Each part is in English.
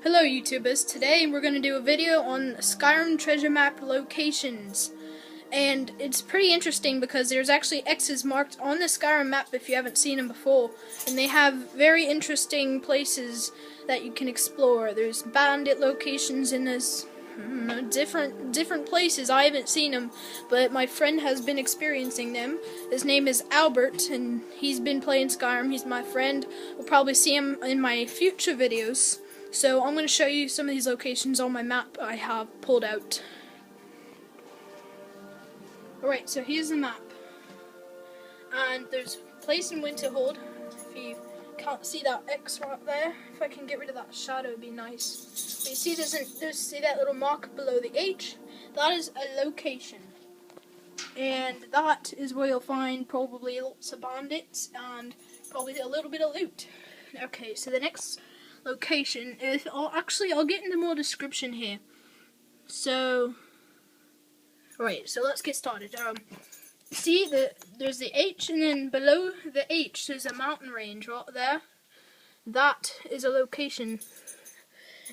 Hello YouTubers, today we're going to do a video on Skyrim treasure map locations. And it's pretty interesting because there's actually X's marked on the Skyrim map if you haven't seen them before. And they have very interesting places that you can explore. There's bandit locations and there's different places. I haven't seen them, but my friend has been experiencing them. His name is Albert and he's been playing Skyrim. He's my friend. We'll probably see him in my future videos. So I'm going to show you some of these locations on my map I have pulled out. Alright, so here's the map. And there's a place in Winterhold. If you can't see that X right there, if I can get rid of that shadow, it'd be nice. But you see see that little mark below the H? That is a location. And that is where you'll find probably lots of bandits and probably a little bit of loot. Okay, so the next location is, I'll get into more description here. So, right, so let's get started. See, there's the H, and then below the H there's a mountain range right there. That is a location,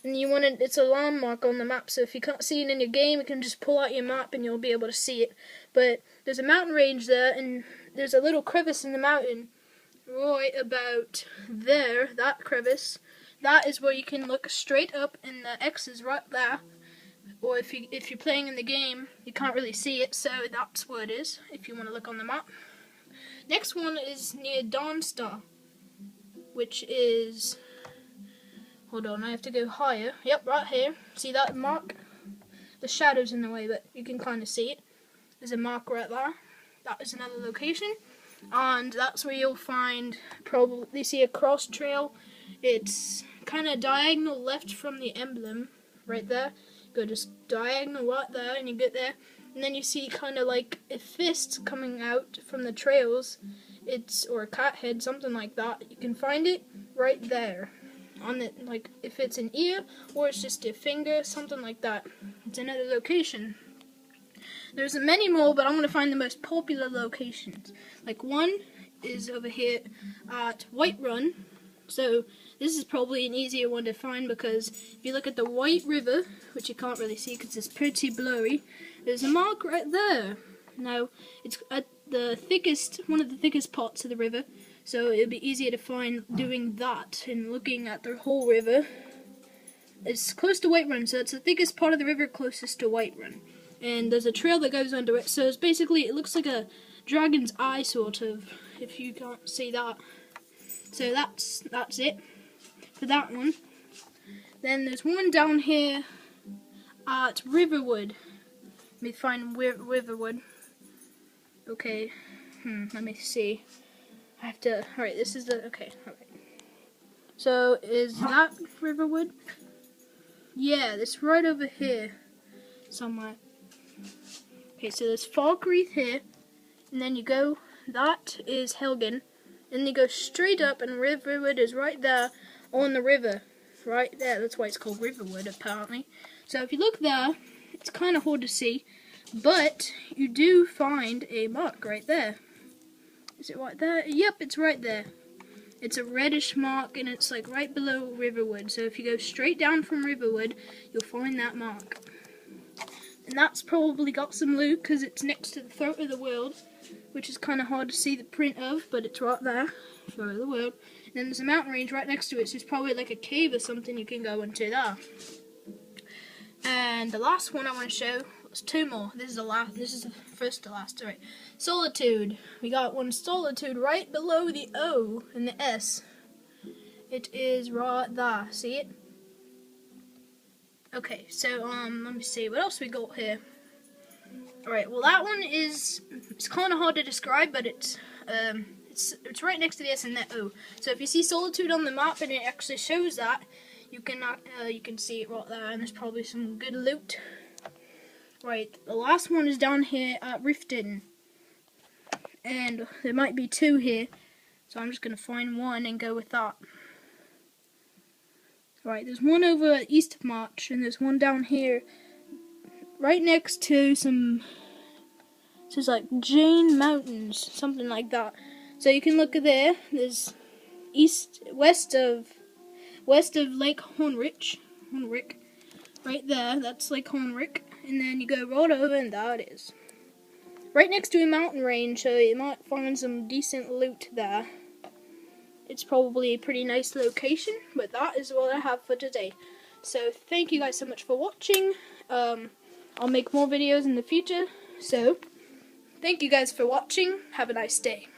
and it's a landmark on the map. So if you can't see it in your game, you can just pull out your map and you'll be able to see it. But there's a mountain range there, and there's a little crevice in the mountain right about there. That crevice. That is where you can look straight up, and the X is right there. Or if you're playing in the game, you can't really see it, so that's where it is, if you want to look on the map. Next one is near Dawnstar, which is... Hold on, I have to go higher. Yep, right here. See that mark? The shadow's in the way, but you can kind of see it. There's a mark right there. That is another location. And that's where you'll find, probably, see a cross trail. It's kind of diagonal left from the emblem, right there. Go just diagonal right there, and you get there, and then you see kind of like a fist coming out from the trails. Or a cat head, something like that. You can find it right there, on the, like, if it's an ear or it's just a finger, something like that. It's another location. There's many more, but I'm gonna find the most popular locations. Like one is over here at Whiterun. So this is probably an easier one to find because if you look at the White River, which you can't really see because it's pretty blurry, there's a mark right there. Now, it's at the thickest, one of the thickest parts of the river, so it'll be easier to find doing that and looking at the whole river. It's close to Whiterun, so it's the thickest part of the river closest to Whiterun. And there's a trail that goes under it, so it's basically, it looks like a dragon's eye, sort of, if you can't see that. So that's it for that one. Then there's one down here at Riverwood. Let me find Riverwood. Okay, let me see. I have to. Alright, this is the. Okay, alright. So is that Riverwood? Yeah, it's right over here somewhere. Okay, so there's Falkreath here, and then you go. That is Helgen. And you go straight up, and Riverwood is right there on the river. Right there, that's why it's called Riverwood, apparently. So if you look there, it's kind of hard to see, but you do find a mark right there. Is it right there? Yep, it's right there. It's a reddish mark, and it's like right below Riverwood. So if you go straight down from Riverwood, you'll find that mark. And that's probably got some loot, because it's next to the throat of the world, which is kind of hard to see the print of, but it's right there, throat of the world. And then there's a mountain range right next to it, so it's probably like a cave or something you can go into there. And the last one I want to show was two more. This is the first to last. Alright, Solitude. We got one Solitude right below the O and the S. It is right there. See it? Okay, so let me see what else we got here. Alright, well that one it's kind of hard to describe, but it's right next to the S and the O. So if you see Solitude on the map and it actually shows that, you can see it right there, and there's probably some good loot. Right, the last one is down here at Riften, and there might be two here, so I'm just gonna find one and go with that. Right, there's one over east of March, and there's one down here, right next to some, it says like Jane Mountains, something like that. So you can look there. There's west of Lake Hornrich, Hornrick. Right there, that's Lake Hornrick. And then you go right over and there it is. Right next to a mountain range, so you might find some decent loot there. It's probably a pretty nice location, but that is what I have for today. So thank you guys so much for watching. I'll make more videos in the future. So thank you guys for watching. Have a nice day.